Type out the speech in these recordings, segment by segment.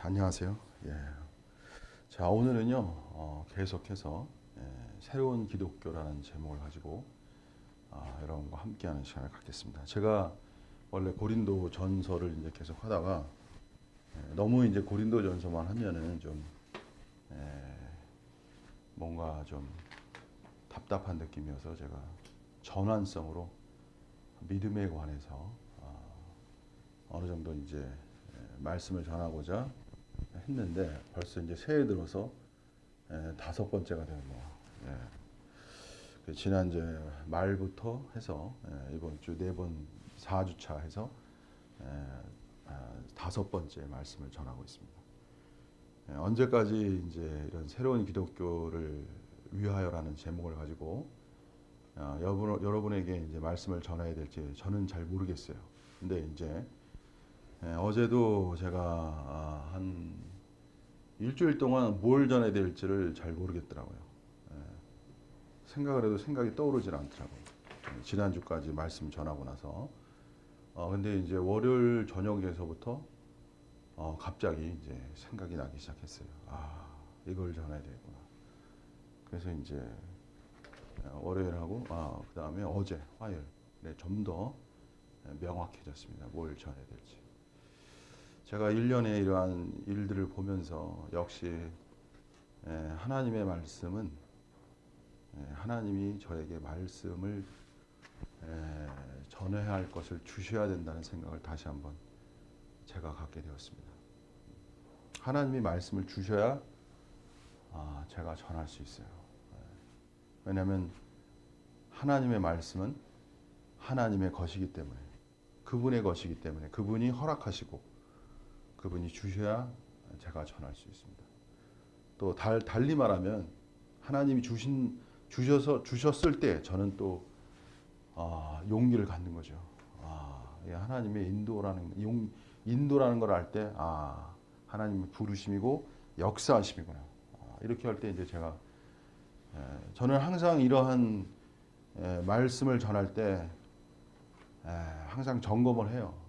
안녕하세요. 예. 자, 오늘은요, 계속해서 새로운 기독교라는 제목을 가지고 여러분과 함께하는 시간을 갖겠습니다. 제가 원래 고린도 전서를 이제 계속 하다가 너무 이제 고린도 전서만 하면은 좀 뭔가 좀 답답한 느낌이어서 제가 전환성으로 믿음에 관해서 어느 정도 이제 말씀을 전하고자 했는데 벌써 이제 새해 들어서 5번째가 되네요. 지난주에 말부터 해서 이번 주 4번 4주차 해서 5번째 말씀을 전하고 있습니다. 언제까지 이제 이런 새로운 기독교를 위하여라는 제목을 가지고 여러분에게 이제 말씀을 전해야 될지 저는 잘 모르겠어요. 근데 이제 어제도 제가 한 일주일 동안 뭘 전해야 될지를 잘 모르겠더라고요. 생각을 해도 생각이 떠오르질 않더라고요. 지난주까지 말씀 전하고 나서. 근데 이제 월요일 저녁에서부터 갑자기 이제 생각이 나기 시작했어요. 이걸 전해야 되겠구나. 그래서 이제 월요일하고 그 다음에 어제 화요일에 좀 더 명확해졌습니다. 뭘 전해야 될지. 제가 1년에 이러한 일들을 보면서 역시 하나님의 말씀은 하나님이 저에게 말씀을 전해야 할 것을 주셔야 된다는 생각을 다시 한번 제가 갖게 되었습니다. 하나님이 말씀을 주셔야 제가 전할 수 있어요. 왜냐하면 하나님의 말씀은 하나님의 것이기 때문에, 그분의 것이기 때문에, 그분이 허락하시고 그분이 주셔야 제가 전할 수 있습니다. 또 달리 말하면 하나님이 주셨을 때 저는 또 용기를 갖는 거죠. 하나님의 인도라는 걸 알 때 하나님의 부르심이고 역사하심이구나. 이렇게 할 때 이제 제가 저는 항상 이러한 말씀을 전할 때 항상 점검을 해요.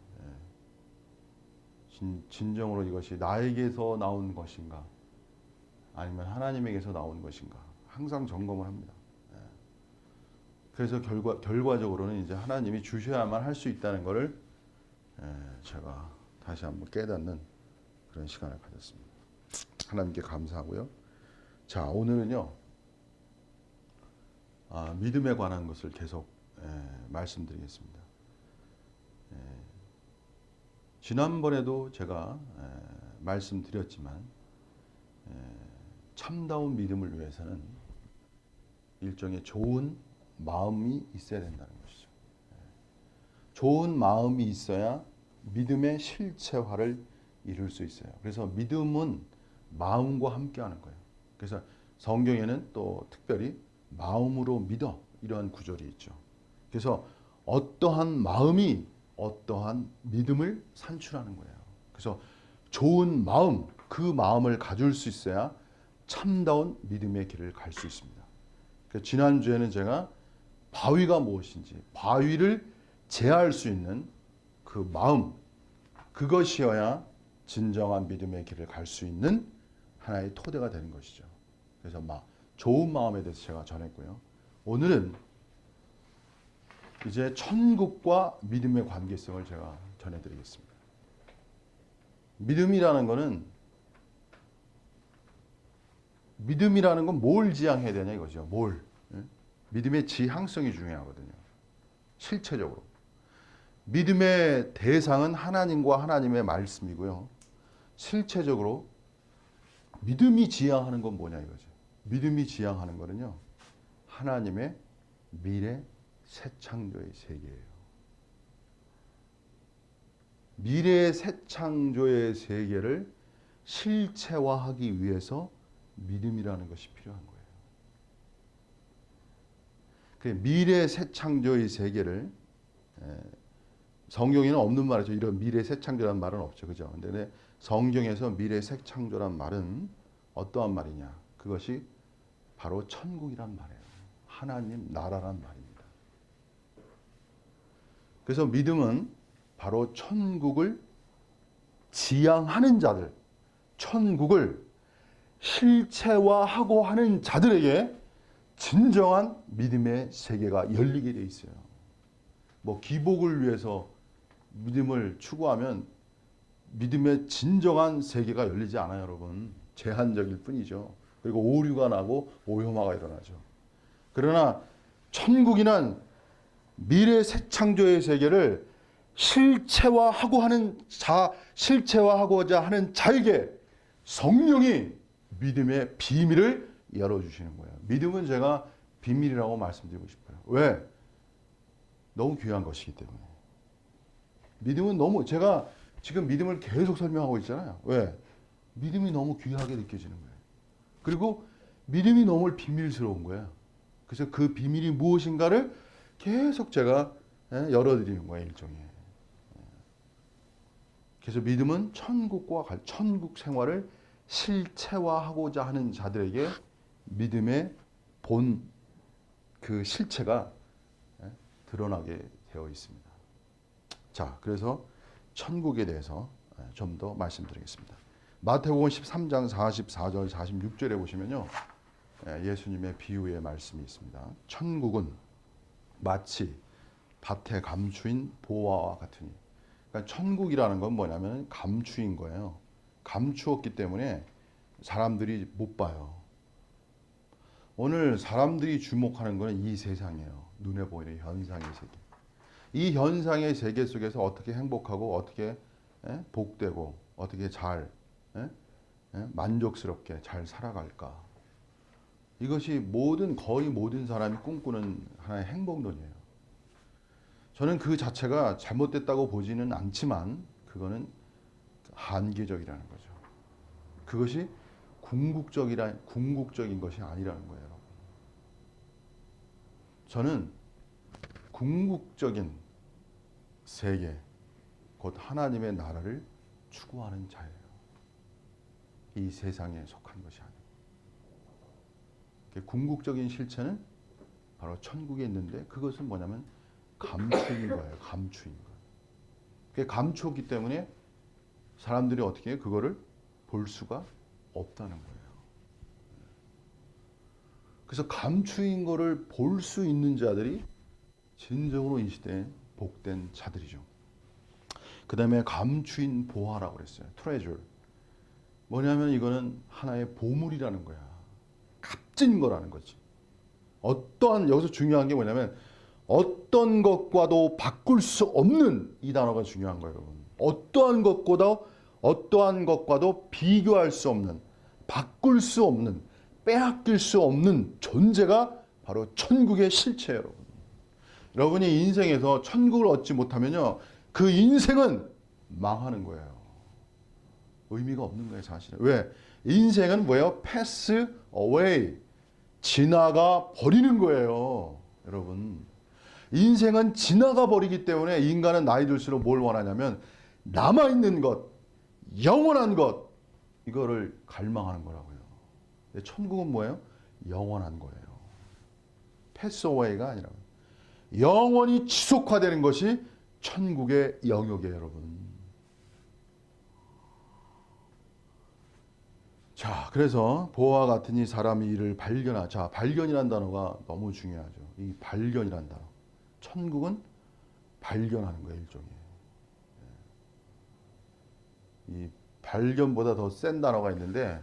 진정으로 이것이 나에게서 나온 것인가 아니면 하나님에게서 나온 것인가 항상 점검을 합니다. 그래서 결과적으로는 이제 하나님이 주셔야만 할 수 있다는 것을 제가 다시 한번 깨닫는 그런 시간을 가졌습니다. 하나님께 감사하고요. 자, 오늘은요 믿음에 관한 것을 계속 말씀드리겠습니다. 지난번에도 제가 말씀드렸지만 참다운 믿음을 위해서는 일종의 좋은 마음이 있어야 된다는 것이죠. 좋은 마음이 있어야 믿음의 실체화를 이룰 수 있어요. 그래서 믿음은 마음과 함께하는 거예요. 그래서 성경에는 또 특별히 마음으로 믿어 이러한 구절이 있죠. 그래서 어떠한 마음이 어떠한 믿음을 산출하는 거예요. 그래서 좋은 마음, 그 마음을 가질 수 있어야 참다운 믿음의 길을 갈 수 있습니다. 지난주에는 제가 바위가 무엇인지, 바위를 제할 수 있는 그 마음, 그것이어야 진정한 믿음의 길을 갈 수 있는 하나의 토대가 되는 것이죠. 그래서 좋은 마음에 대해서 제가 전했고요. 오늘은 이제 천국과 믿음의 관계성을 제가 전해드리겠습니다. 믿음이라는 건 뭘 지향해야 되냐 이거죠. 믿음의 지향성이 중요하거든요. 실체적으로. 믿음의 대상은 하나님과 하나님의 말씀이고요. 실체적으로 믿음이 지향하는 건 뭐냐 이거죠. 믿음이 지향하는 거는요. 하나님의 미래 새 창조의 세계예요. 미래의 새 창조의 세계를 실체화하기 위해서 믿음이라는 것이 필요한 거예요. 그 미래 새 창조의 세계를 성경에는 없는 말이죠. 이런 미래 새 창조라는 말은 없죠. 그죠? 근데 성경에서 미래 새 창조란 말은 어떠한 말이냐? 그것이 바로 천국이란 말이에요. 하나님 나라란 말입니다. 그래서 믿음은 바로 천국을 지향하는 자들, 천국을 실체화하고 하는 자들에게 진정한 믿음의 세계가 열리게 돼 있어요. 뭐 기복을 위해서 믿음을 추구하면 믿음의 진정한 세계가 열리지 않아요, 여러분. 제한적일 뿐이죠. 그리고 오류가 나고 오염화가 일어나죠. 그러나 천국이란 미래 새 창조의 세계를 실체화하고자 하는 자에게 성령이 믿음의 비밀을 열어주시는 거예요. 믿음은 제가 비밀이라고 말씀드리고 싶어요. 왜? 너무 귀한 것이기 때문에. 믿음은 너무, 제가 지금 믿음을 계속 설명하고 있잖아요. 왜? 믿음이 너무 귀하게 느껴지는 거예요. 그리고 믿음이 너무 비밀스러운 거예요. 그래서 그 비밀이 무엇인가를 계속 제가 열어드리는 거예요, 일종의. 그래서 믿음은 천국 생활을 실체화하고자 하는 자들에게 믿음의 본 그 실체가 드러나게 되어 있습니다. 자, 그래서 천국에 대해서 좀 더 말씀드리겠습니다. 마태복음 13장 44절 46절에 보시면요, 예수님의 비유의 말씀이 있습니다. 천국은 마치 밭에 감추인 보화와 같으니. 그러니까 천국이라는 건 뭐냐면 감추인 거예요. 감추었기 때문에 사람들이 못 봐요. 오늘 사람들이 주목하는 것은 이 세상이에요. 눈에 보이는 현상의 세계. 이 현상의 세계 속에서 어떻게 행복하고 어떻게 복되고 어떻게 잘 만족스럽게 잘 살아갈까. 이것이 거의 모든 사람이 꿈꾸는 하나의 행복론이에요. 저는 그 자체가 잘못됐다고 보지는 않지만 그거는 한계적이라는 거죠. 그것이 궁극적인 것이 아니라는 거예요. 저는 궁극적인 세계, 곧 하나님의 나라를 추구하는 자예요. 이 세상에 속한 것이 아니에요. 궁극적인 실체는 바로 천국에 있는데 그것은 뭐냐면 감추인 거예요. 감추인 거. 그게 감추었기 때문에 사람들이 어떻게 해요? 그거를 볼 수가 없다는 거예요. 그래서 감추인 거를 볼 수 있는 자들이 진정으로 이 시대에 복된 자들이죠. 그 다음에 감추인 보화라고 그랬어요. 트레저. 뭐냐면 이거는 하나의 보물이라는 거야. 값진 거라는 거지. 여기서 중요한 게 뭐냐면 어떤 것과도 바꿀 수 없는, 이 단어가 중요한 거예요, 여러분. 어떠한 것과도 비교할 수 없는, 바꿀 수 없는, 빼앗길 수 없는 존재가 바로 천국의 실체예요, 여러분. 여러분이 인생에서 천국을 얻지 못하면요, 그 인생은 망하는 거예요. 의미가 없는 거예요, 사실은. 왜? 인생은 뭐예요? pass away. 지나가 버리는 거예요, 여러분. 인생은 지나가 버리기 때문에 인간은 나이 들수록 뭘 원하냐면 남아있는 것, 영원한 것, 이거를 갈망하는 거라고요. 근데 천국은 뭐예요? 영원한 거예요. pass away가 아니라 영원히 지속화되는 것이 천국의 영역이에요, 여러분. 자, 그래서 보화와 같은 이 사람이 이를 자, 발견이라는 단어가 너무 중요하죠. 이 발견이라는 단어. 천국은 발견하는 거예요, 일종의. 이 발견보다 더 센 단어가 있는데,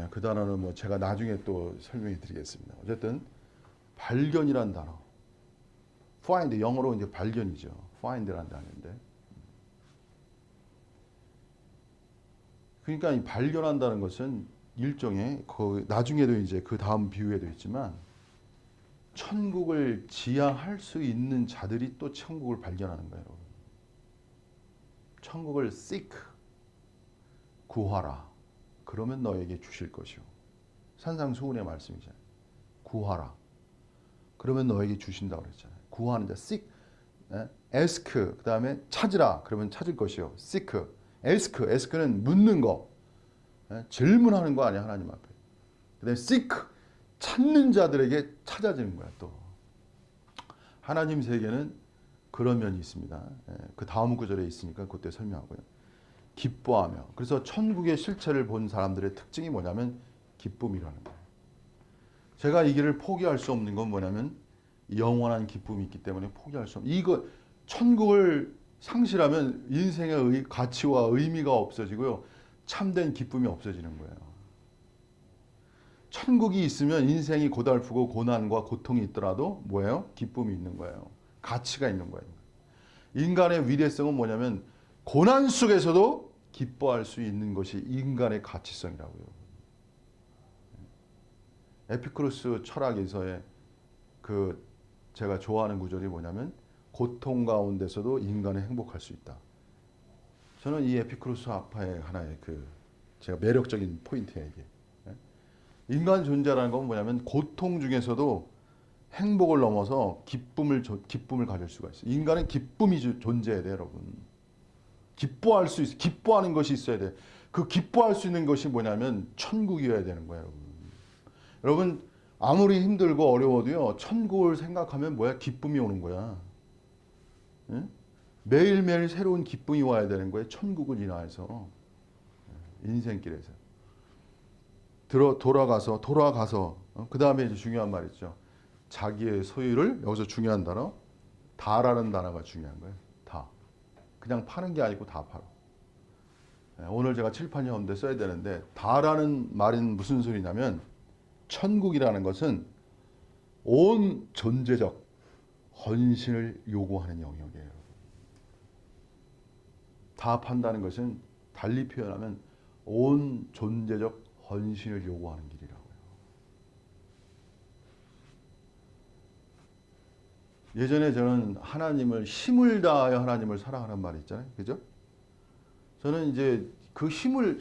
그 단어는 뭐 제가 나중에 또 설명해 드리겠습니다. 어쨌든 발견이라는 단어. find, 영어로 이제 발견이죠. find라는 단어인데. 그러니까 이 발견한다는 것은 일종의 나중에도 이제 그 다음 비유에도 있지만 천국을 지향할 수 있는 자들이 또 천국을 발견하는 거예요. 천국을 seek, 구하라. 그러면 너에게 주실 것이요. 산상수훈의 말씀이잖아요. 구하라. 그러면 너에게 주신다고 그랬잖아요. 구하는 자, seek, ask, 그 다음에 찾으라. 그러면 찾을 것이요. seek, ask는 묻는 거, 질문하는 거 아니야, 하나님 앞에. 그 다음에 seek, 찾는 자들에게 찾아지는 거야, 또. 하나님 세계는 그런 면이 있습니다. 그 다음 구절에 있으니까 그때 설명하고요. 기뻐하며. 그래서 천국의 실체를 본 사람들의 특징이 뭐냐면 기쁨이라는 거예요. 제가 이 길을 포기할 수 없는 건 뭐냐면 영원한 기쁨이 있기 때문에 포기할 수 없는. 이거 천국을 상실하면 인생의 가치와 의미가 없어지고요. 참된 기쁨이 없어지는 거예요. 천국이 있으면 인생이 고달프고 고난과 고통이 있더라도 뭐예요? 기쁨이 있는 거예요. 가치가 있는 거예요. 인간의 위대성은 뭐냐면 고난 속에서도 기뻐할 수 있는 것이 인간의 가치성이라고요. 에피쿠로스 철학에서의 그 제가 좋아하는 구절이 뭐냐면 고통 가운데서도 인간은 행복할 수 있다. 저는 이 에피쿠로스 아파의 하나의 그 제가 매력적인 포인트예요, 이게. 인간 존재라는 건 뭐냐면 고통 중에서도 행복을 넘어서 기쁨을 가질 수가 있어요. 인간은 기쁨이 존재해야 돼요, 여러분. 기뻐할 수 있어. 기뻐하는 것이 있어야 돼. 그 기뻐할 수 있는 것이 뭐냐면 천국이어야 되는 거예요, 여러분. 여러분 아무리 힘들고 어려워도요. 천국을 생각하면 뭐야? 기쁨이 오는 거야. 응? 매일매일 새로운 기쁨이 와야 되는 거예요. 천국을 인하여서. 인생길에서. 돌아가서 그 다음에 이제 중요한 말 있죠. 자기의 소유를 여기서 중요한 단어 다라는 단어가 중요한 거예요. 다. 그냥 파는 게 아니고 다 팔아. 오늘 제가 칠판이 없는데 써야 되는데 다라는 말은 무슨 소리냐면 천국이라는 것은 온 존재적 헌신을 요구하는 영역이에요. 다 판다는 것은 달리 표현하면 온 존재적 헌신을 요구하는 길이라고요. 예전에 저는 하나님을 힘을 다하여 하나님을 사랑하는 말이 있잖아요. 그죠? 저는 이제 그 힘을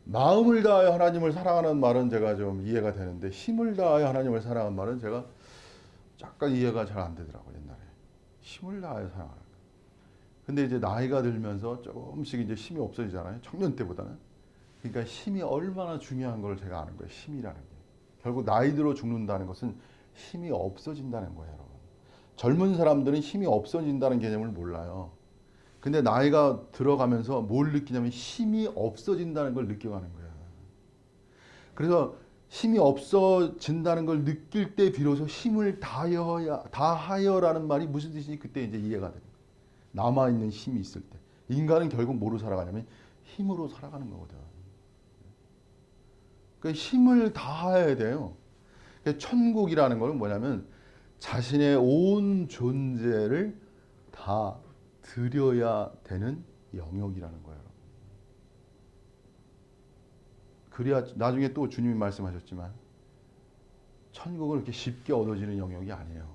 마음을 다하여 하나님을 사랑하는 말은 제가 좀 이해가 되는데 힘을 다하여 하나님을 사랑하는 말은 제가 약간 이해가 잘 안 되더라고요. 옛날에. 힘을 다하여 사랑하는 거. 근데 이제 나이가 들면서 조금씩 이제 힘이 없어지잖아요. 청년 때보다는. 그러니까 힘이 얼마나 중요한 걸 제가 아는 거예요. 힘이라는 게. 결국 나이 들어 죽는다는 것은 힘이 없어진다는 거예요, 여러분. 젊은 사람들은 힘이 없어진다는 개념을 몰라요. 근데 나이가 들어가면서 뭘 느끼냐면 힘이 없어진다는 걸 느껴가는 거예요. 그래서 힘이 없어진다는 걸 느낄 때 비로소 힘을 다하여라는 말이 무슨 뜻인지 그때 이제 이해가 돼요. 남아있는 힘이 있을 때. 인간은 결국 뭐로 살아가냐면 힘으로 살아가는 거거든. 그러니까 힘을 다해야 돼요. 그러니까 천국이라는 건 뭐냐면 자신의 온 존재를 다 드려야 되는 영역이라는 거예요. 그래야 나중에 또 주님이 말씀하셨지만 천국은 이렇게 쉽게 얻어지는 영역이 아니에요.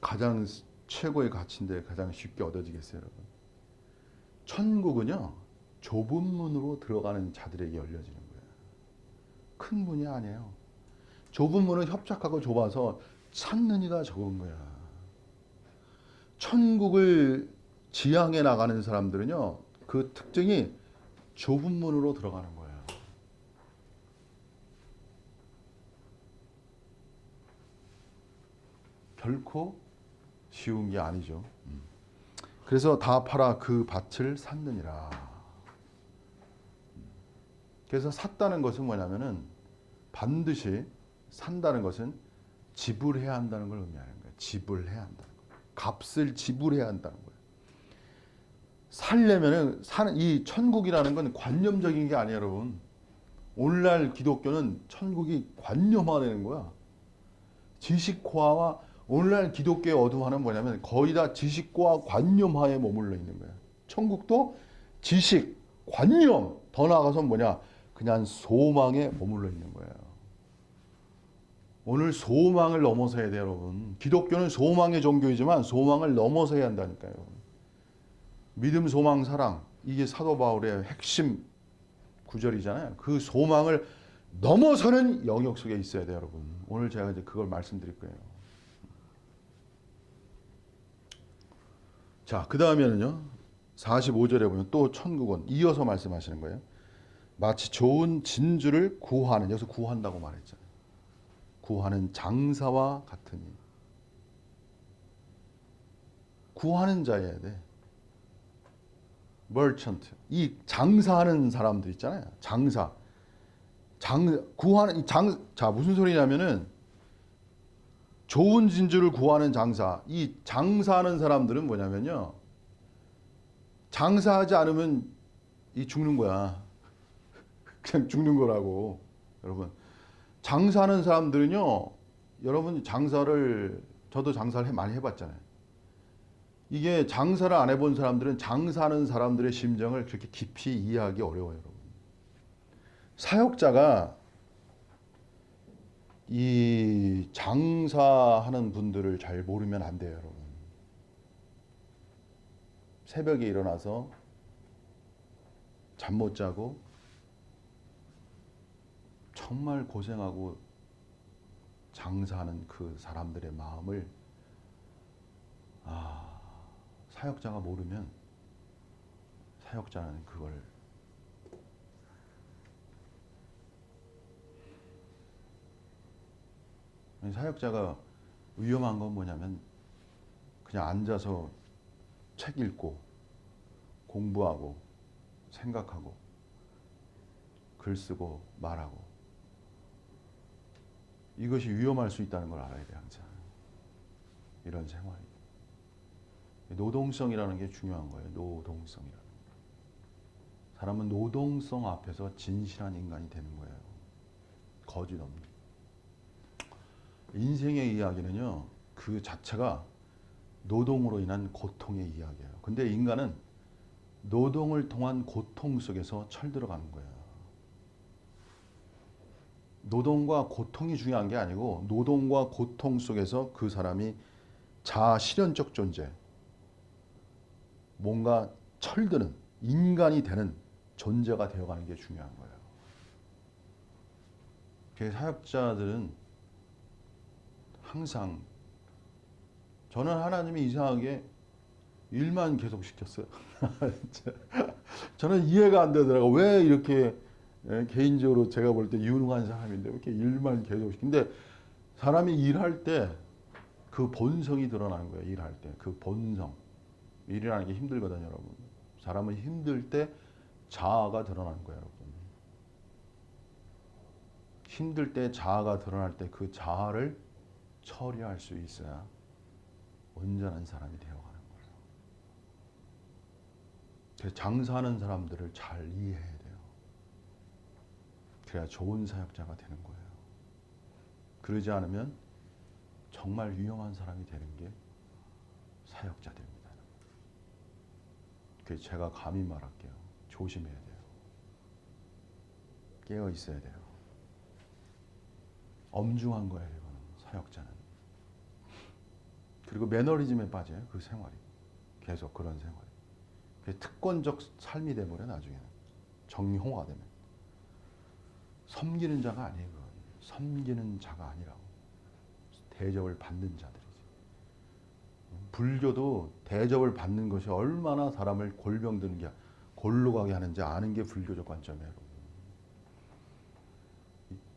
가장 최고의 가치인데 가장 쉽게 얻어지겠어요, 여러분? 천국은요. 좁은 문으로 들어가는 자들에게 열려지는 거예요. 큰 문이 아니에요. 좁은 문은 협착하고 좁아서 찾는 이가 적은 거야. 천국을 지향해 나가는 사람들은요. 그 특징이 좁은 문으로 들어가는 거예요. 결코 쉬운 게 아니죠. 그래서 다 팔아 그 밭을 샀느니라. 그래서 샀다는 것은 뭐냐면은 반드시 산다는 것은 지불해야 한다는 걸 의미하는 거예요. 지불해야 한다는 거예요. 값을 지불해야 한다는 거예요. 살려면은 사는 이 천국이라는 건 관념적인 게 아니에요, 여러분. 오늘날 기독교는 천국이 관념화되는 거야. 지식화와 오늘날 기독교의 어두화는 뭐냐면 거의 다 지식과 관념화에 머물러 있는 거야. 천국도 지식, 관념, 더 나아가서 뭐냐? 그냥 소망에 머물러 있는 거예요. 오늘 소망을 넘어서야 돼요, 여러분. 기독교는 소망의 종교이지만 소망을 넘어서야 한다니까요. 믿음, 소망, 사랑. 이게 사도 바울의 핵심 구절이잖아요. 그 소망을 넘어서는 영역 속에 있어야 돼요, 여러분. 오늘 제가 이제 그걸 말씀드릴 거예요. 자, 그 다음에는요. 45절에 보면 또 천국은 이어서 말씀하시는 거예요. 마치 좋은 진주를 구하는, 여기서 구한다고 말했잖아요. 구하는 장사와 같으니. 구하는 자여야 돼. merchant. 이 장사하는 사람들 있잖아요. 장사. 구하는 자, 무슨 소리냐면은 좋은 진주를 구하는 장사. 이 장사하는 사람들은 뭐냐면요. 장사하지 않으면 이 죽는 거야. 그냥 죽는 거라고. 여러분. 장사하는 사람들은요. 여러분 저도 장사를 많이 해봤잖아요. 이게 장사를 안 해본 사람들은 장사하는 사람들의 심정을 그렇게 깊이 이해하기 어려워요, 여러분. 사역자가 이 장사하는 분들을 잘 모르면 안 돼요, 여러분. 새벽에 일어나서 잠 못 자고 정말 고생하고 장사하는 그 사람들의 마음을 사역자가 모르면 사역자는 그걸 사역자가 위험한 건 뭐냐면 그냥 앉아서 책 읽고 공부하고 생각하고 글 쓰고 말하고 이것이 위험할 수 있다는 걸 알아야 돼 항상. 이런 생활이. 노동성이라는 게 중요한 거예요. 노동성이라는 게. 사람은 노동성 앞에서 진실한 인간이 되는 거예요. 거짓 없는. 인생의 이야기는요. 그 자체가 노동으로 인한 고통의 이야기예요. 근데 인간은 노동을 통한 고통 속에서 철들어가는 거예요. 노동과 고통이 중요한 게 아니고 노동과 고통 속에서 그 사람이 자아 실현적 존재, 뭔가 철드는 인간이 되는 존재가 되어가는 게 중요한 거예요. 그 사역자들은 항상 저는 하나님이 이상하게 일만 계속 시켰어요. 저는 이해가 안 되더라고요. 왜 이렇게 개인적으로 제가 볼 때 유능한 사람인데 왜 이렇게 일만 계속 시키는데 사람이 일할 때 그 본성이 드러나는 거예요. 일할 때 그 본성. 일이라는 게 힘들거든요, 여러분. 사람은 힘들 때 자아가 드러나는 거예요, 여러분. 힘들 때 자아가 드러날 때 그 자아를 처리할 수 있어야 온전한 사람이 되어가는 거예요. 그래서 장사하는 사람들을 잘 이해해야 돼요. 그래야 좋은 사역자가 되는 거예요. 그러지 않으면 정말 위험한 사람이 되는 게 사역자들입니다. 그래서 제가 감히 말할게요. 조심해야 돼요. 깨어 있어야 돼요. 엄중한 거예요, 이거는 사역자는. 그리고 매너리즘에 빠져요, 그 생활이. 계속 그런 생활이. 특권적 삶이 돼버려 나중에는. 정형화 되면. 섬기는 자가 아니에요, 그건. 섬기는 자가 아니라고. 대접을 받는 자들이지. 불교도 대접을 받는 것이 얼마나 사람을 골병드는 게 골로 가게 하는지 아는 게 불교적 관점이에요.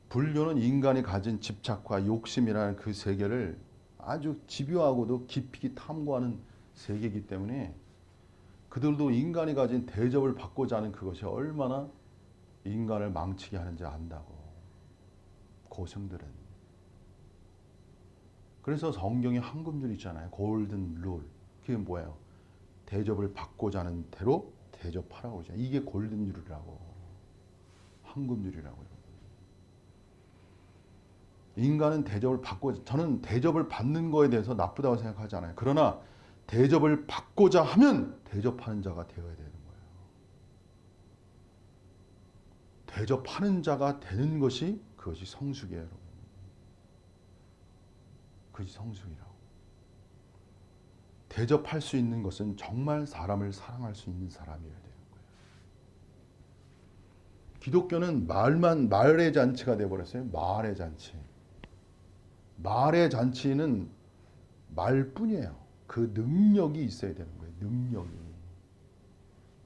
불교는 인간이 가진 집착과 욕심이라는 그 세계를 아주 집요하고도 깊이 탐구하는 세계이기 때문에 그들도 인간이 가진 대접을 받고자 하는 그것이 얼마나 인간을 망치게 하는지 안다고. 고생들은. 그래서 성경에 황금줄 있잖아요. 골든 룰. 그게 뭐예요? 대접을 받고자 하는 대로 대접하라고 그러죠. 이게 골든 룰이라고. 황금줄이라고요. 인간은 대접을 받고, 저는 대접을 받는 거에 대해서 나쁘다고 생각하지 않아요. 그러나 대접을 받고자 하면 대접하는 자가 되어야 되는 거예요. 대접하는 자가 되는 것이 그것이 성숙이에요, 여러분. 그것이 성숙이라고. 대접할 수 있는 것은 정말 사람을 사랑할 수 있는 사람이어야 되는 거예요. 기독교는 말의 잔치가 되어버렸어요. 말의 잔치. 말의 잔치는 말뿐이에요. 그 능력이 있어야 되는 거예요. 능력이.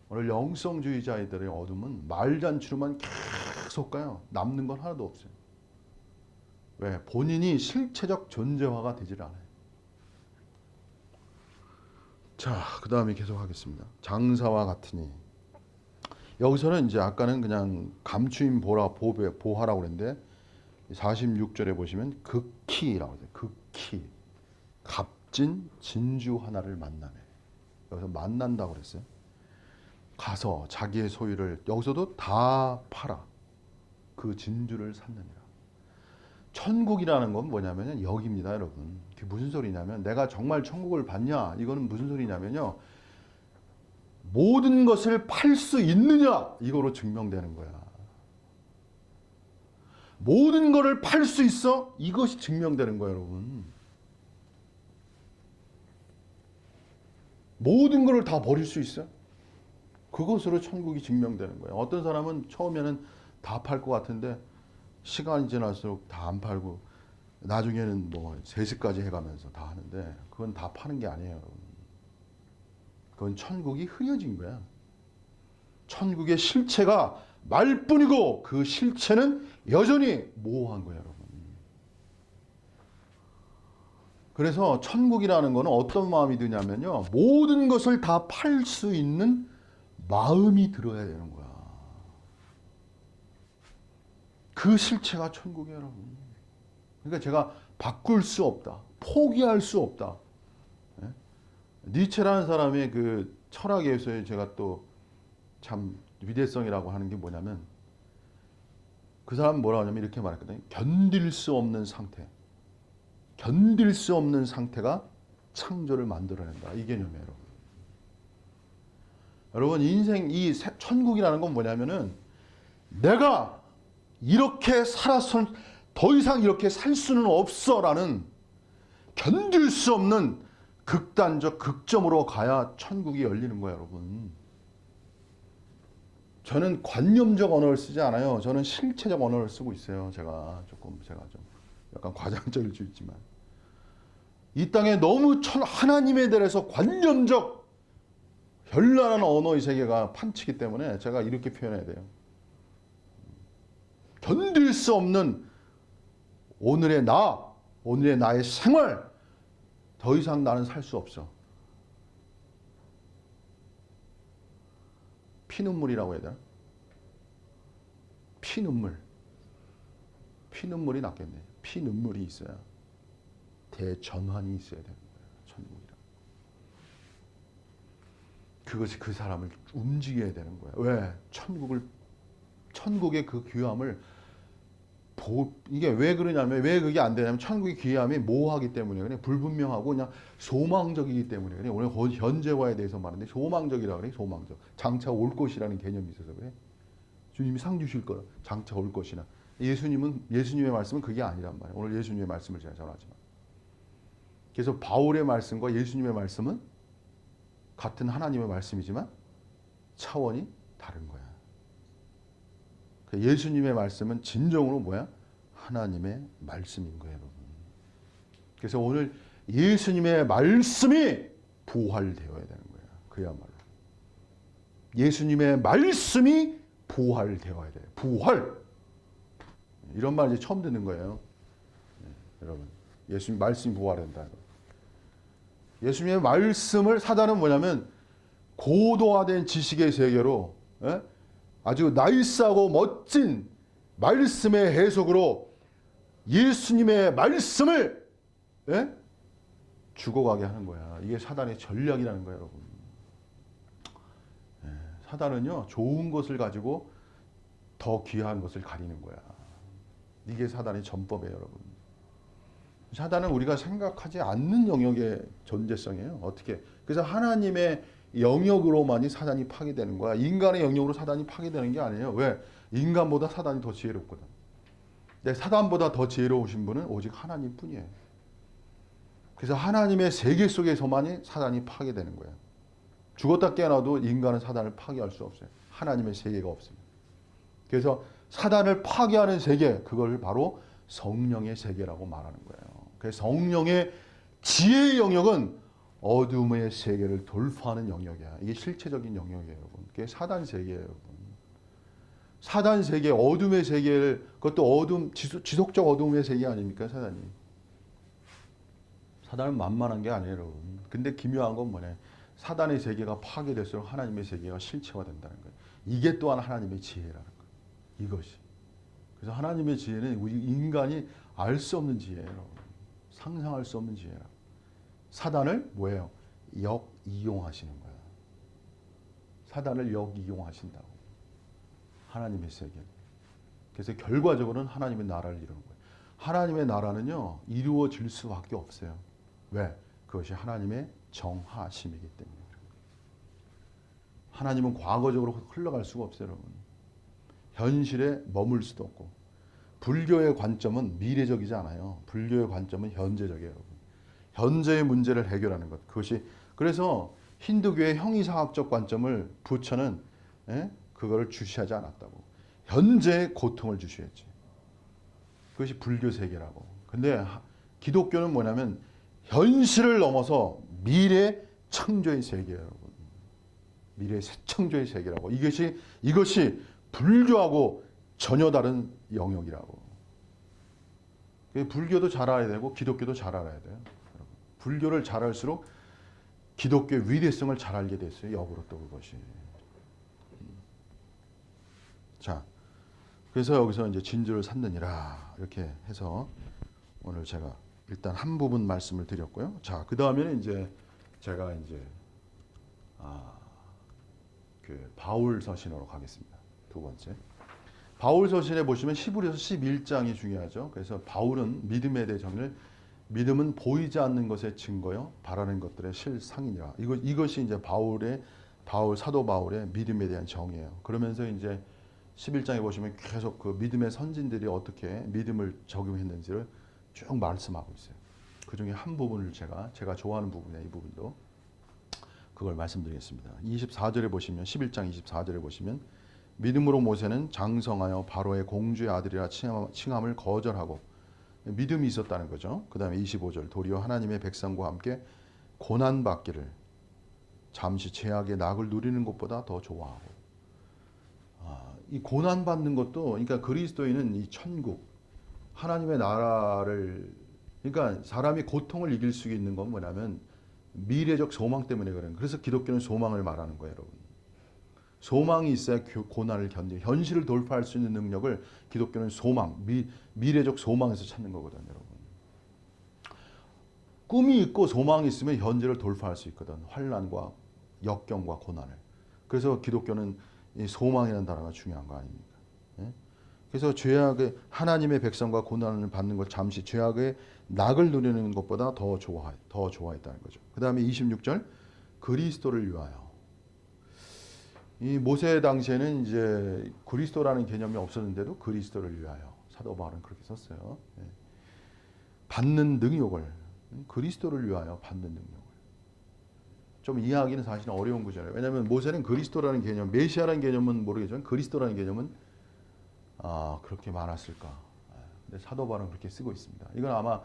오늘 영성주의자들의 어둠은 말잔치로만 계속 가요. 남는 건 하나도 없어요. 왜? 본인이 실체적 존재화가 되질 않아요. 자, 그 다음에 계속 하겠습니다. 장사와 같으니 여기서는 이제 아까는 그냥 감추인 보하라고 그랬는데 46절에 보시면 극히라고 해요. 극히 값진 진주 하나를 만나네. 여기서 만난다고 그랬어요. 가서 자기의 소유를 여기서도 다 팔아 그 진주를 샀느니라. 천국이라는 건 뭐냐면 여기입니다, 여러분. 그게 무슨 소리냐면 내가 정말 천국을 봤냐? 이거는 무슨 소리냐면요. 모든 것을 팔 수 있느냐? 이거로 증명되는 거야. 모든 것을 팔 수 있어? 이것이 증명되는 거예요, 여러분. 모든 것을 다 버릴 수 있어? 그것으로 천국이 증명되는 거예요. 어떤 사람은 처음에는 다 팔 것 같은데 시간이 지날수록 다 안 팔고 나중에는 뭐 세습까지 해가면서 다 하는데 그건 다 파는 게 아니에요, 여러분. 그건 천국이 흐려진 거야. 천국의 실체가 말뿐이고 그 실체는 여전히 모호한 거예요, 여러분. 그래서 천국이라는 거는 어떤 마음이 드냐면요. 모든 것을 다 팔 수 있는 마음이 들어야 되는 거야. 그 실체가 천국이에요, 여러분. 그러니까 제가 바꿀 수 없다. 포기할 수 없다. 니체라는 사람의 그 철학에서의 제가 또 참 위대성이라고 하는 게 뭐냐면 그 사람은 뭐라고 하냐면 이렇게 말했거든요. 견딜 수 없는 상태. 견딜 수 없는 상태가 창조를 만들어낸다. 이 개념이에요, 여러분. 여러분, 인생, 이 천국이라는 건 뭐냐면은 내가 이렇게 살아서 더 이상 이렇게 살 수는 없어 라는 견딜 수 없는 극단적 극점으로 가야 천국이 열리는 거예요, 여러분. 저는 관념적 언어를 쓰지 않아요. 저는 실체적 언어를 쓰고 있어요. 제가 좀 약간 과장적일 수 있지만 이 땅에 너무 하나님에 대해서 관념적 현란한 언어의 세계가 판치기 때문에 제가 이렇게 표현해야 돼요. 견딜 수 없는 오늘의 나의 생활, 더 이상 나는 살 수 없어. 피눈물이라고 해야 되나? 피눈물이 낫겠네. 피눈물이 있어야 대전환이 있어야 되는 거예요. 천국이라. 그것이 그 사람을 움직여야 되는 거예요. 왜? 천국의 그 귀함을 이게 왜 그러냐면, 왜 그게 안 되냐면, 천국의 귀함이 모호하기 때문에, 그냥 불분명하고 그냥 소망적이기 때문에, 그냥 오늘 현재화에 대해서 말하는데, 소망적이라 그래, 소망적. 장차 올 것이라는 개념이 있어서 그래. 주님이 상 주실 거라, 장차 올 것이나. 예수님의 말씀은 그게 아니란 말이에요. 오늘 예수님의 말씀을 제가 전하지만. 그래서 바울의 말씀과 예수님의 말씀은 같은 하나님의 말씀이지만 차원이 다른 거야. 예수님의 말씀은 진정으로 뭐야? 하나님의 말씀인 거예요, 여러분. 그래서 오늘 예수님의 말씀이 부활되어야 되는 거예요. 그야말로. 예수님의 말씀이 부활되어야 돼요. 부활. 이런 말 이제 처음 듣는 거예요. 네, 여러분. 예수님 말씀이 부활한다. 예수님의 말씀을 사단은 뭐냐면 고도화된 지식의 세계로 아주 나이스하고 멋진 말씀의 해석으로 예수님의 말씀을 죽어가게 하는 거야. 이게 사단의 전략이라는 거예요, 여러분. 사단은요, 좋은 것을 가지고 더 귀한 것을 가리는 거야. 이게 사단의 전법이에요, 여러분. 사단은 우리가 생각하지 않는 영역의 존재성이에요. 어떻게? 그래서 하나님의 영역으로만이 사단이 파괴되는 거야. 인간의 영역으로 사단이 파괴되는 게 아니에요. 왜? 인간보다 사단이 더 지혜롭거든. 근데 사단보다 더 지혜로우신 분은 오직 하나님 뿐이에요. 그래서 하나님의 세계 속에서만이 사단이 파괴되는 거예요. 죽었다 깨어나도 인간은 사단을 파괴할 수 없어요. 하나님의 세계가 없습니다. 그래서 사단을 파괴하는 세계, 그걸 바로 성령의 세계라고 말하는 거예요. 그래서 성령의 지혜의 영역은 어둠의 세계를 돌파하는 영역이야. 이게 실체적인 영역이에요, 여러분. 그게 사단 세계예요, 여러분. 사단 세계, 어둠의 세계를, 그것도 지속적 어둠의 세계 아닙니까, 사단이. 사단은 만만한 게 아니에요, 여러분. 근데 기묘한 건 뭐냐. 사단의 세계가 파괴될수록 하나님의 세계가 실체화된다는 거예요. 이게 또한 하나님의 지혜라는 거예요. 이것이. 그래서 하나님의 지혜는 우리 인간이 알 수 없는 지혜예요. 상상할 수 없는 지혜라. 사단을 뭐예요? 역이용하시는 거야. 사단을 역이용하신다고. 하나님의 세계. 그래서 결과적으로는 하나님의 나라를 이루는 거예요. 하나님의 나라는요, 이루어질 수밖에 없어요. 왜? 그것이 하나님의 정하심이기 때문에. 하나님은 과거적으로 흘러갈 수가 없어요, 여러분. 현실에 머물 수도 없고. 불교의 관점은 미래적이지 않아요. 불교의 관점은 현재적이에요, 여러분. 현재의 문제를 해결하는 것. 그것이 그래서 힌두교의 형이상학적 관점을 부처는 그거를 주시하지 않았다고. 현재의 고통을 주시했지. 그것이 불교 세계라고. 근데 기독교는 뭐냐면 현실을 넘어서 미래 창조의 세계예요, 여러분. 미래 창조의 세계라고. 이것이 불교하고 전혀 다른 영역이라고. 불교도 잘 알아야 되고 기독교도 잘 알아야 돼요. 여러분. 불교를 잘 알수록 기독교의 위대성을 잘 알게 됐어요. 역으로 또 그것이. 자, 그래서 여기서 이제 진주를 샀느니라 이렇게 해서 오늘 제가 일단 한 부분 말씀을 드렸고요. 자, 그 다음에는 이제 제가 이제 그 바울 서신으로 가겠습니다. 두 번째. 바울 서신에 보시면 히브리서 11장이 중요하죠. 그래서 바울은 믿음에 대해 정의를 믿음은 보이지 않는 것의 증거요, 바라는 것들의 실상이니라. 이것이 이제 사도 바울의 믿음에 대한 정의예요. 그러면서 이제 11장에 보시면 계속 그 믿음의 선진들이 어떻게 믿음을 적용했는지를 쭉 말씀하고 있어요. 그 중에 한 부분을 제가 좋아하는 부분이에요. 이 부분도 그걸 말씀드리겠습니다. 24절에 보시면 11장 24절에 보시면 믿음으로 모세는 장성하여 바로의 공주의 아들이라 칭함을 거절하고 믿음이 있었다는 거죠. 그 다음에 25절 도리어 하나님의 백성과 함께 고난받기를 잠시 죄악의 낙을 누리는 것보다 더 좋아하고 이 고난받는 것도 그러니까 그리스도인은 이 천국 하나님의 나라를 그러니까 사람이 고통을 이길 수 있는 건 뭐냐면 미래적 소망 때문에 그래요. 그래서 기독교는 소망을 말하는 거예요, 여러분. 소망이 있어야 고난을 견디고 현실을 돌파할 수 있는 능력을 기독교는 소망, 미래적 소망에서 찾는 거거든요, 여러분. 꿈이 있고 소망이 있으면 현재를 돌파할 수 있거든. 환난과 역경과 고난을. 그래서 기독교는 이 소망이라는 단어가 중요한 거 아닙니까? 예? 그래서 죄악의 하나님의 백성과 고난을 받는 것 잠시 죄악의 낙을 누리는 것보다 더 좋아했다는 거죠. 그 다음에 26절 그리스도를 위하여. 이 모세 당시에는 이제 그리스도라는 개념이 없었는데도 그리스도를 위하여 사도 바울은 그렇게 썼어요. 예. 받는 능욕을 그리스도를 위하여 받는 능력을. 좀 이해하기는 사실 어려운 구절이에요. 왜냐하면 모세는 그리스도라는 개념, 메시아라는 개념은 모르겠지만 그리스도라는 개념은 그렇게 많았을까. 근데 사도 바울은 그렇게 쓰고 있습니다. 이건 아마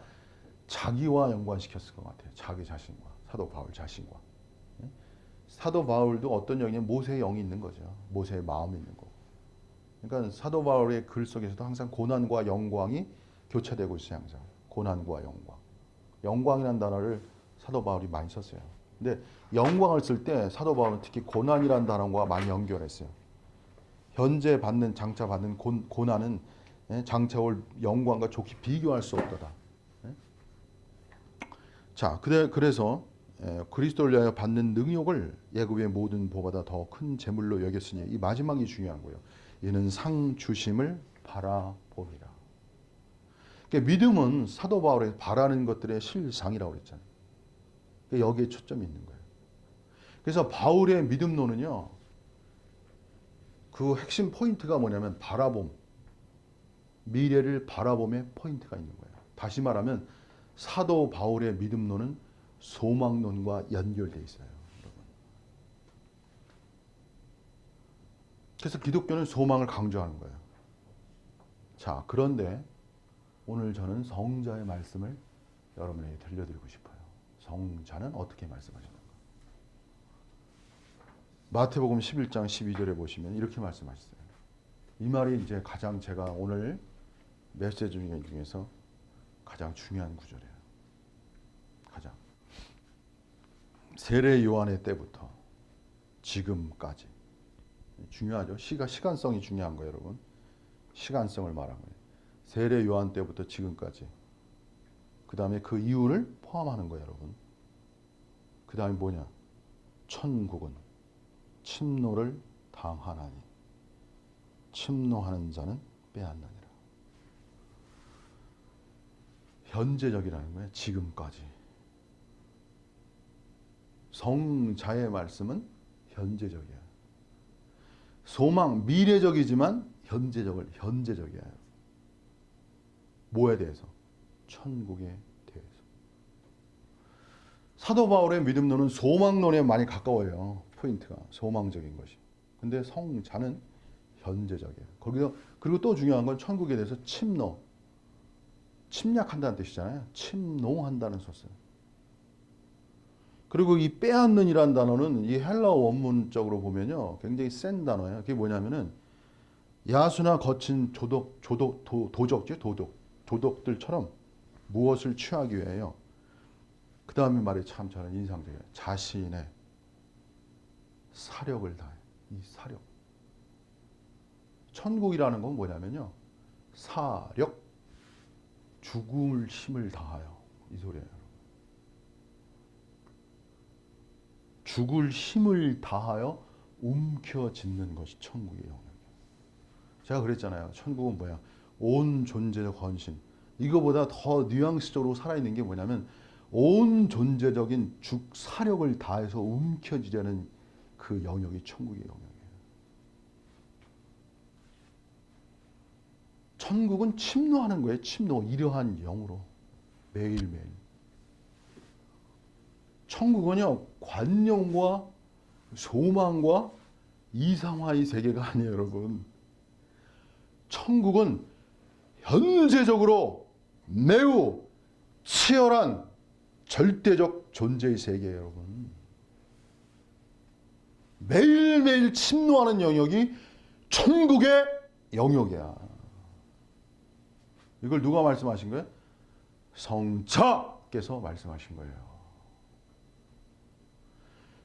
자기와 연관시켰을 것 같아요. 자기 자신과 사도 바울 자신과. 사도 바울도 어떤 영이냐면 모세의 영이 있는 거죠. 모세의 마음이 있는 거고. 그러니까 사도 바울의 글 속에서도 항상 고난과 영광이 교차되고 있어요. 항상 고난과 영광. 영광이라는 단어를 사도 바울이 많이 썼어요. 근데 영광을 쓸 때 사도 바울은 특히 고난이라는 단어와 많이 연결했어요. 현재 장차 받는 고난은 장차 올 영광과 좋게 비교할 수 없도다. 자, 그래서 그리스도를 위하여 받는 능욕을 애굽의 모든 보보다 더 큰 재물로 여겼으니 이 마지막이 중요한 거예요. 이는 상 주심을 바라보니라. 그러니까 믿음은 사도 바울의 바라는 것들의 실상이라고 그랬잖아요. 그러니까 여기에 초점이 있는 거예요. 그래서 바울의 믿음론은요. 그 핵심 포인트가 뭐냐면 바라봄. 미래를 바라봄에 포인트가 있는 거예요. 다시 말하면 사도 바울의 믿음론은 소망론과 연결되어 있어요. 여러분. 그래서 기독교는 소망을 강조하는 거예요. 자, 그런데 오늘 저는 성자의 말씀을 여러분에게 들려드리고 싶어요. 성자는 어떻게 말씀하시는가? 마태복음 11장 12절에 보시면 이렇게 말씀하셨어요. 이 말이 이제 가장 제가 오늘 메시지 중에서 가장 중요한 구절이에요. 가장. 세례 요한의 때부터 지금까지 중요하죠. 시간성이 중요한 거예요, 여러분. 시간성을 말한 거예요. 세례 요한 때부터 지금까지. 그 다음에 그 이유를 포함하는 거예요, 여러분. 그 다음에 뭐냐? 천국은 침노를 당하나니 침노하는 자는 빼앗나니라. 현재적이라는 거예요. 지금까지. 성자의 말씀은 현재적이야. 소망, 미래적이지만 현재적이야. 뭐에 대해서? 천국에 대해서. 사도 바울의 믿음론은 소망론에 많이 가까워요. 포인트가 소망적인 것이. 근데 성자는 현재적이에요. 거기서 그리고 또 중요한 건 천국에 대해서 침략한다는 뜻이잖아요. 침노한다는 소스. 그리고 이 빼앗는이라는 단어는 이 헬라어 원문적으로 보면요, 굉장히 센 단어예요. 그게 뭐냐면은 야수나 거친 도적들처럼 무엇을 취하기 위해요. 그 다음에 말이 참 저는 인상적이에요. 자신의 사력을 다해. 이 사력. 천국이라는 건 뭐냐면요, 사력, 죽을 힘을 다하여. 이 소리예요. 죽을 힘을 다하여 움켜짓는 것이 천국의 영역이에요. 제가 그랬잖아요. 천국은 뭐야? 온 존재적 헌신. 이거보다 더 뉘앙스적으로 살아있는 게 뭐냐면 온 존재적인 사력을 다해서 움켜쥐려는 그 영역이 천국의 영역이에요. 천국은 침노하는 거예요. 침노. 이러한 영으로. 매일매일. 천국은요, 관념과 소망과 이상화의 세계가 아니에요, 여러분. 천국은 현재적으로 매우 치열한 절대적 존재의 세계예요, 여러분. 매일매일 침노하는 영역이 천국의 영역이야. 이걸 누가 말씀하신 거예요? 성자께서 말씀하신 거예요.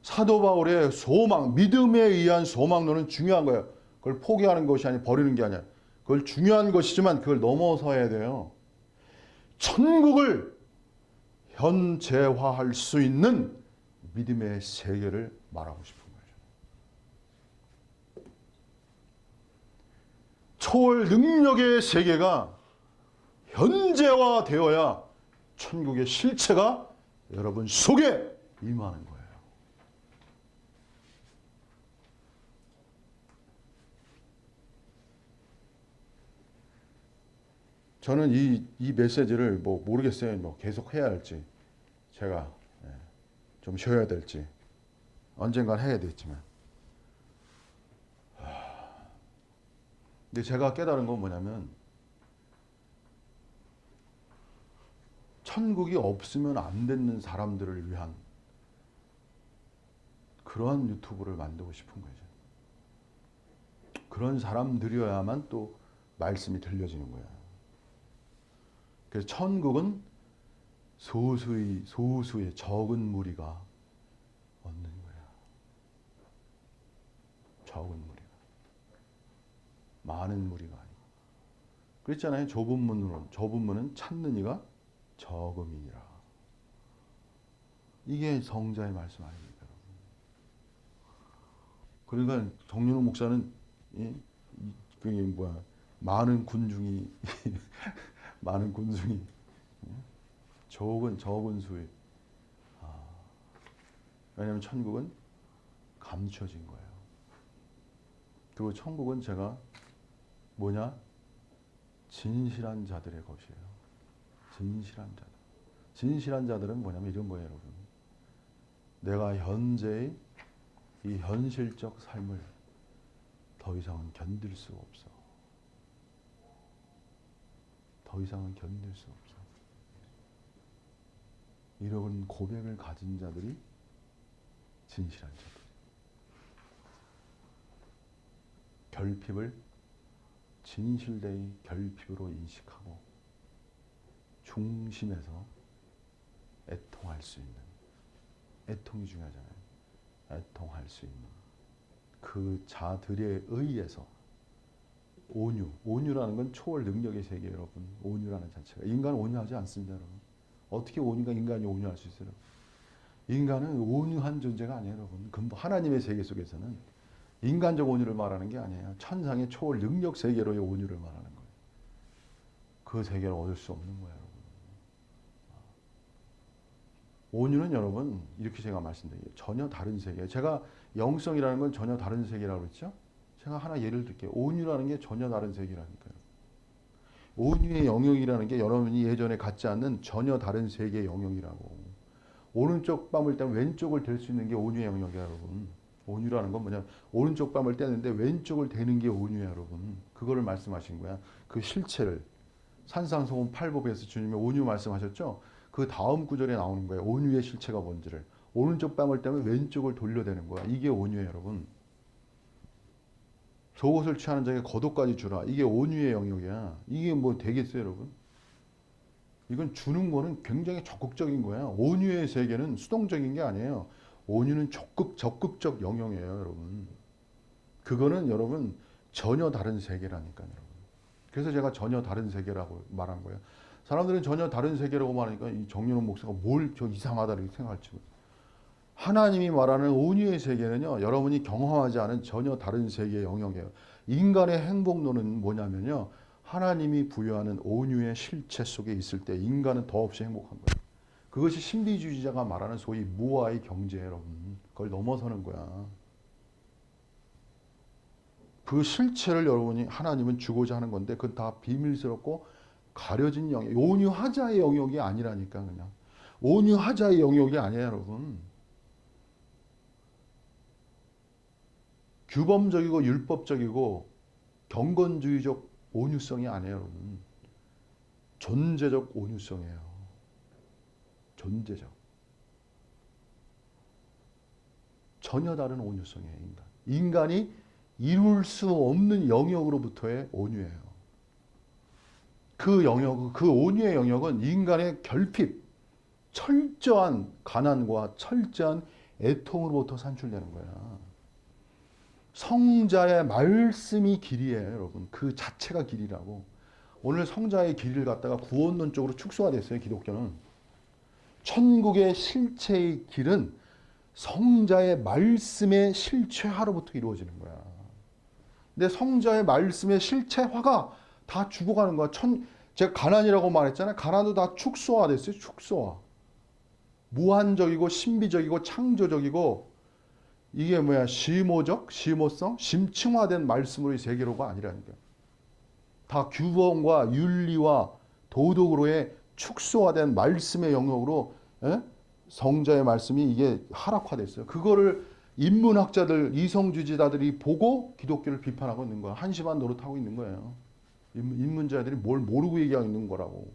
사도 바울의 소망, 믿음에 의한 소망론은 중요한 거예요. 그걸 포기하는 것이 아니라 버리는 게 아니야. 그걸 중요한 것이지만 그걸 넘어서야 돼요. 천국을 현재화할 수 있는 믿음의 세계를 말하고 싶은 거죠. 초월 능력의 세계가 현재화되어야 천국의 실체가 여러분 속에 임하는 거예요. 저는 이 메시지를 뭐 모르겠어요. 뭐 계속 해야 할지, 제가 좀 쉬어야 될지, 언젠간 해야 되겠지만. 근데 제가 깨달은 건 뭐냐면, 천국이 없으면 안 되는 사람들을 위한 그런 유튜브를 만들고 싶은 거죠. 그런 사람들이어야만 또 말씀이 들려지는 거야. 그래서 천국은 소수의 적은 무리가 얻는 거야. 적은 무리가. 많은 무리가 아니고. 그랬잖아요. 좁은 문은 찾는 이가 적음이니라. 이게 성자의 말씀 아닙니까, 여러분? 그러니까 정윤호 목사는 많은 군중이 많은 군중이 적은 수의. 왜냐하면 천국은 감춰진 거예요. 그리고 천국은 제가 뭐냐? 진실한 자들의 것이에요. 진실한 자들. 진실한 자들은 뭐냐면 이런 거예요, 여러분. 내가 현재의 이 현실적 삶을 더 이상은 견딜 수가 없어. 더 이상은 견딜 수 없어. 이런 고백을 가진 자들이 진실한 자들. 결핍을 진실되이 결핍으로 인식하고 중심에서 애통할 수 있는, 애통이 중요하잖아요. 애통할 수 있는 그 자들에 의해서 온유라는 건 초월 능력의 세계 여러분. 온유라는 자체가 인간은 온유하지 않습니다, 여러분. 어떻게 인간이 온유할 수 있어요? 인간은 온유한 존재가 아니에요, 여러분. 근본 하나님의 세계 속에서는 인간적 온유를 말하는 게 아니에요. 천상의 초월 능력 세계로의 온유를 말하는 거예요. 그 세계를 얻을 수 없는 거예요, 여러분. 온유는 여러분 이렇게 제가 말씀드릴게요. 전혀 다른 세계예요. 제가 영성이라는 건 전혀 다른 세계라고 그랬죠? 제가 하나 예를 들게요. 온유라는 게 전혀 다른 세계라니까요. 온유의 영역이라는 게 여러분이 예전에 갖지 않는 전혀 다른 세계의 영역이라고. 오른쪽 뺨을 떼면 왼쪽을 댈 수 있는 게 온유의 영역이야, 여러분. 온유라는 건 뭐냐? 오른쪽 뺨을 떼는데 왼쪽을 대는 게 온유야, 여러분. 그거를 말씀하신 거야. 그 실체를. 산상소금 8법에서 주님이 온유 말씀하셨죠? 그 다음 구절에 나오는 거예요. 온유의 실체가 뭔지를. 오른쪽 뺨을 떼면 왼쪽을 돌려대는 거야. 이게 온유예요, 여러분. 속옷을 취하는 자에게 겉옷까지 주라. 이게 온유의 영역이야. 이게 뭐 되겠어요, 여러분? 이건 주는 거는 굉장히 적극적인 거야. 온유의 세계는 수동적인 게 아니에요. 온유는 적극적 영역이에요, 여러분. 그거는 여러분 전혀 다른 세계라니까요, 여러분. 그래서 제가 전혀 다른 세계라고 말한 거예요. 사람들은 전혀 다른 세계라고 말하니까 이 정윤원 목사가 뭘 저 이상하다 이렇게 생각할지. 하나님이 말하는 온유의 세계는요, 여러분이 경험하지 않은 전혀 다른 세계의 영역이에요. 인간의 행복론은 뭐냐면요, 하나님이 부여하는 온유의 실체 속에 있을 때 인간은 더없이 행복한 거예요. 그것이 신비주의자가 말하는 소위 무아의 경제, 여러분. 그걸 넘어서는 거야. 그 실체를 여러분이 하나님은 주고자 하는 건데 그건 다 비밀스럽고 가려진 영역, 온유하자의 영역이 아니라니까. 그냥 온유하자의 영역이 아니에요, 여러분. 규범적이고 율법적이고 경건주의적 온유성이 아니에요, 여러분. 존재적 온유성이에요. 존재적. 전혀 다른 온유성이에요, 인간. 인간이 이룰 수 없는 영역으로부터의 온유예요. 그 영역, 그 온유의 영역은 인간의 결핍, 철저한 가난과 철저한 애통으로부터 산출되는 거야. 성자의 말씀이 길이에요, 여러분. 그 자체가 길이라고. 오늘 성자의 길이를 갖다가 구원론 쪽으로 축소화됐어요, 기독교는. 천국의 실체의 길은 성자의 말씀의 실체화로부터 이루어지는 거야. 근데 성자의 말씀의 실체화가 다 죽어가는 거야. 제가 가난이라고 말했잖아요. 가난도 다 축소화됐어요, 축소화. 무한적이고 신비적이고 창조적이고 이게 뭐야? 심오성, 심층화된 말씀으로의 세계로가 아니라니까. 다 규범과 윤리와 도덕으로의 축소화된 말씀의 영역으로 성자의 말씀이 이게 하락화됐어요. 그거를 인문학자들, 이성주의자들이 보고 기독교를 비판하고 있는 거야. 한심한 노릇하고 있는 거예요. 인문자들이 뭘 모르고 얘기하고 있는 거라고.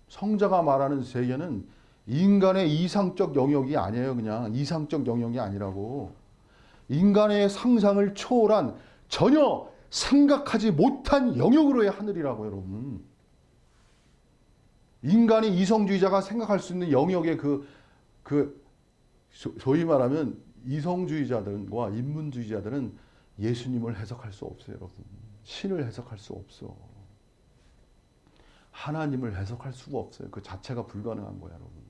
성자가 말하는 세계는 인간의 이상적 영역이 아니에요. 그냥 이상적 영역이 아니라고. 인간의 상상을 초월한 전혀 생각하지 못한 영역으로의 하늘이라고, 여러분. 인간이 이성주의자가 생각할 수 있는 영역의 소위 말하면 이성주의자들과 인문주의자들은 예수님을 해석할 수 없어요, 여러분. 신을 해석할 수 없어. 하나님을 해석할 수가 없어요. 그 자체가 불가능한 거야, 여러분.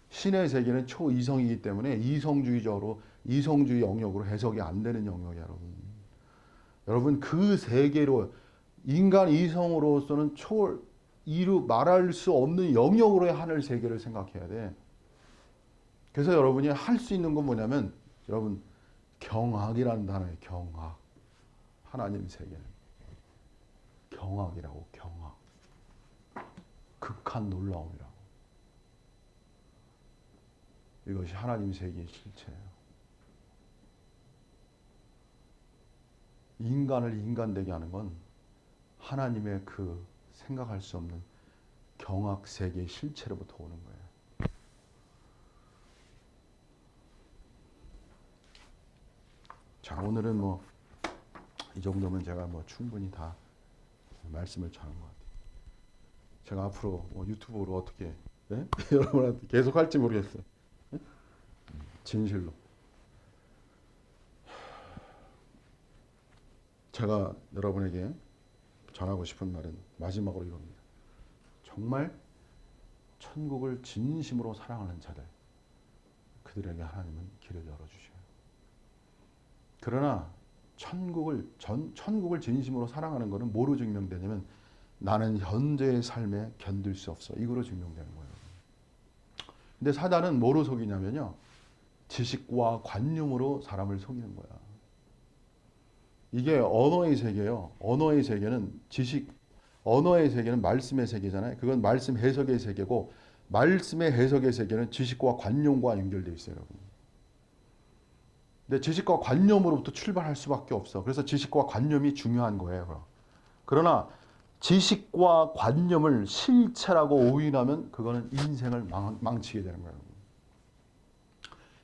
신의 세계는 초이성이기 때문에 이성주의 영역으로 해석이 안 되는 영역이야, 여러분. 여러분, 그 세계로 인간 이성으로서는 말할 수 없는 영역으로의 하늘 세계를 생각해야 돼. 그래서 여러분이 할 수 있는 건 뭐냐면, 여러분, 경악이라는 단어예요. 경악. 하나님 세계는 경악이라고. 경악. 극한 놀라움이라고. 이것이 하나님 세계의 실체예요. 인간을 인간되게 하는 건 하나님의 그 생각할 수 없는 경악 세계의 실체로부터 오는 거예요. 자, 오늘은 이 정도면 제가 충분히 다 말씀을 전한 것 같아요. 제가 앞으로 유튜브로 어떻게 여러분한테 계속 할지 모르겠어요. 진실로. 제가 여러분에게 전하고 싶은 말은 마지막으로 이겁니다. 정말 천국을 진심으로 사랑하는 자들, 그들에게 하나님은 길을 열어주셔요. 그러나 천국을 진심으로 사랑하는 것은 뭐로 증명되냐면 나는 현재의 삶에 견딜 수 없어. 이거로 증명되는 거예요. 근데 사단은 뭐로 속이냐면요. 지식과 관념으로 사람을 속이는 거야. 이게 언어의 세계예요. 언어의 세계는 언어의 세계는 말씀의 세계잖아요. 그건 말씀 해석의 세계고 말씀의 해석의 세계는 지식과 관념과 연결되어 있어요, 여러분. 근데 지식과 관념으로부터 출발할 수밖에 없어. 그래서 지식과 관념이 중요한 거예요. 그러나 지식과 관념을 실체라고 오인하면 그거는 인생을 망치게 되는 거예요.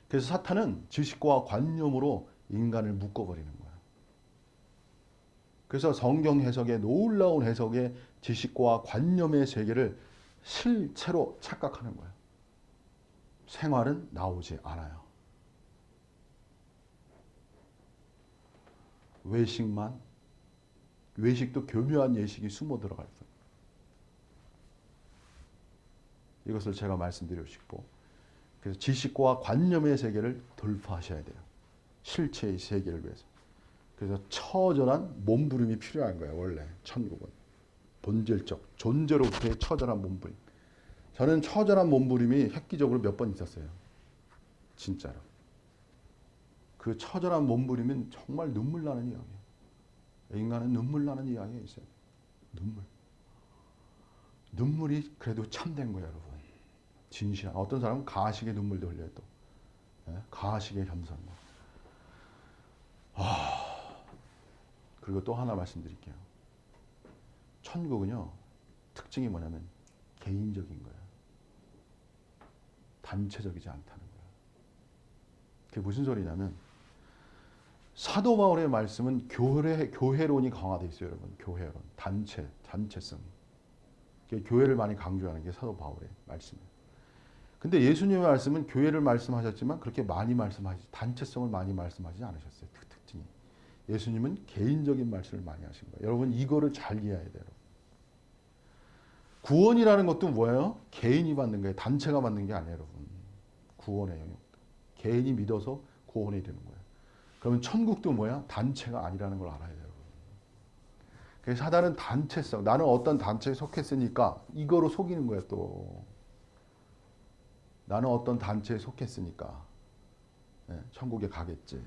그래서 사탄은 지식과 관념으로 인간을 묶어버리는 거예요. 그래서 성경 해석의 놀라운 해석의 지식과 관념의 세계를 실체로 착각하는 거예요. 생활은 나오지 않아요. 외식도 교묘한 예식이 숨어 들어가 있어요. 이것을 제가 말씀드리고 싶고, 그래서 지식과 관념의 세계를 돌파하셔야 돼요. 실체의 세계를 위해서. 그래서 처절한 몸부림이 필요한 거예요. 원래 천국은 본질적 존재로부터의 처절한 몸부림. 저는 처절한 몸부림이 획기적으로 몇 번 있었어요. 진짜로. 그 처절한 몸부림은 정말 눈물 나는 이야기예요. 인간은 눈물 나는 이야기가 있어요. 눈물이 그래도 참된 거예요, 여러분. 진실한. 어떤 사람은 가식의 눈물도 흘려요, 또. 가식의 겸손. 그리고 또 하나 말씀드릴게요. 천국은요, 특징이 뭐냐면 개인적인 거예요. 단체적이지 않다는 거예요. 그게 무슨 소리냐면 사도 바울의 말씀은 교회론이 강화되어 있어요, 여러분. 교회론, 단체성. 교회를 많이 강조하는 게 사도 바울의 말씀이에요. 근데 예수님의 말씀은 교회를 말씀하셨지만 그렇게 많이 단체성을 많이 말씀하지 않으셨어요. 특징이. 예수님은 개인적인 말씀을 많이 하신 거예요. 여러분 이거를 잘 이해해야 돼요. 구원이라는 것도 뭐예요? 개인이 받는 거예요. 단체가 받는 게 아니에요, 여러분. 구원의 영역. 개인이 믿어서 구원이 되는 거예요. 그러면 천국도 뭐야? 단체가 아니라는 걸 알아야 돼요. 그래서 사단은 단체성. 나는 어떤 단체에 속했으니까 이거로 속이는 거예요, 또. 나는 어떤 단체에 속했으니까 천국에 가겠지.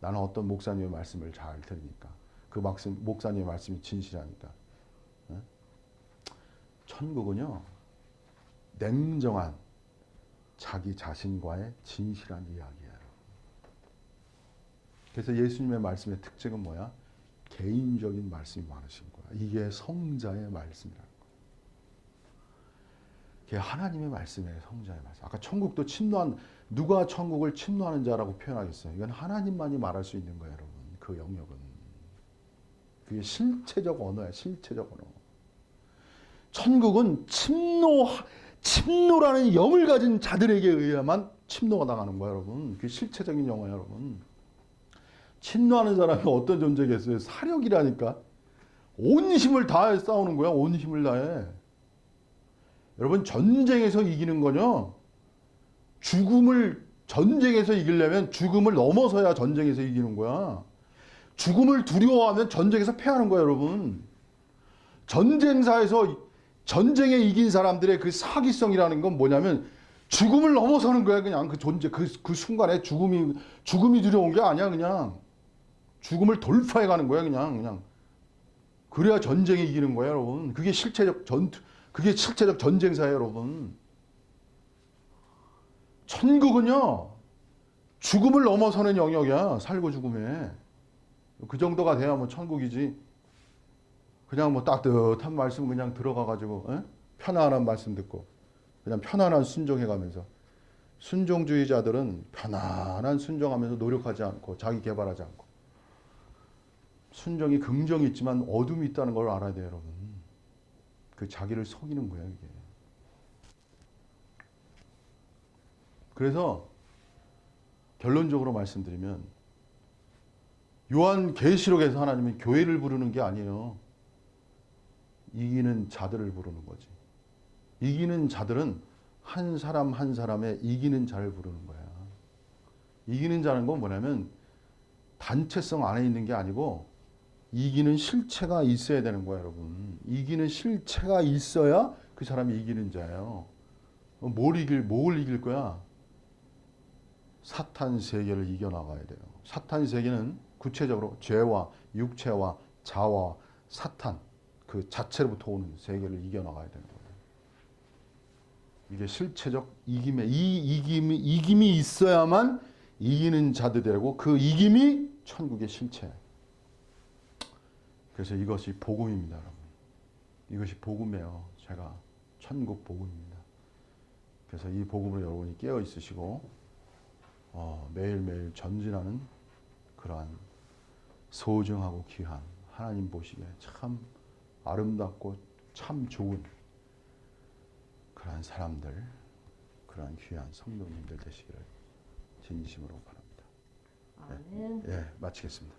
나는 어떤 목사님의 말씀을 잘 들으니까. 그 목사님의 말씀이 진실하니까. 천국은요. 냉정한 자기 자신과의 진실한 이야기예요. 그래서 예수님의 말씀의 특징은 뭐야? 개인적인 말씀이 많으신 거야. 이게 성자의 말씀이라는 거야. 그게 하나님의 말씀이에요. 성자의 말씀. 아까 천국도 누가 천국을 침노하는 자라고 표현하겠어요? 이건 하나님만이 말할 수 있는 거예요, 여러분. 그 영역은. 그게 실체적 언어야, 실체적 언어. 천국은 침노라는 영을 가진 자들에게 의해야만 침노가 당하는 거야, 여러분. 그게 실체적인 영어야, 여러분. 침노하는 사람이 어떤 존재겠어요? 사력이라니까. 온 힘을 다해 싸우는 거야, 온 힘을 다해. 여러분, 전쟁에서 이기는 거요. 전쟁에서 이기려면 죽음을 넘어서야 전쟁에서 이기는 거야. 죽음을 두려워하면 전쟁에서 패하는 거야, 여러분. 전쟁사에서 전쟁에 이긴 사람들의 그 사기성이라는 건 뭐냐면 죽음을 넘어서는 거야, 그냥. 그 존재, 그 순간에 죽음이 두려운 게 아니야, 그냥. 죽음을 돌파해 가는 거야, 그냥. 그래야 전쟁에 이기는 거야, 여러분. 그게 실체적 전쟁사예요, 여러분. 천국은요, 죽음을 넘어서는 영역이야, 살고 죽음에. 그 정도가 돼야 뭐 천국이지. 그냥 뭐 따뜻한 말씀 그냥 들어가가지고, 편안한 말씀 듣고, 그냥 편안한 순종해가면서. 순종주의자들은 편안한 순종하면서 노력하지 않고, 자기 개발하지 않고. 순종이 긍정이 있지만 어둠이 있다는 걸 알아야 돼요, 여러분. 그 자기를 속이는 거야, 이게. 그래서 결론적으로 말씀드리면 요한계시록에서 하나님은 교회를 부르는 게 아니에요. 이기는 자들을 부르는 거지. 이기는 자들은 한 사람 한 사람의 이기는 자를 부르는 거야. 이기는 자는 건 뭐냐면 단체성 안에 있는 게 아니고 이기는 실체가 있어야 되는 거야, 여러분. 이기는 실체가 있어야 그 사람이 이기는 자예요. 뭘 이길 거야? 사탄 세계를 이겨나가야 돼요. 사탄 세계는 구체적으로 죄와 육체와 자와 사탄 그 자체로부터 오는 세계를 이겨나가야 되는 거예요. 이게 실체적 이김이 있어야만 이기는 자들이 되고 그 이김이 천국의 실체예요. 그래서 이것이 복음입니다, 여러분. 이것이 복음이에요. 제가 천국 복음입니다. 그래서 이 복음으로 여러분이 깨어 있으시고 매일매일 전진하는 그러한 소중하고 귀한 하나님 보시기에 참 아름답고 참 좋은 그러한 사람들, 그러한 귀한 성도님들 되시기를 진심으로 바랍니다. 아멘. 예, 마치겠습니다.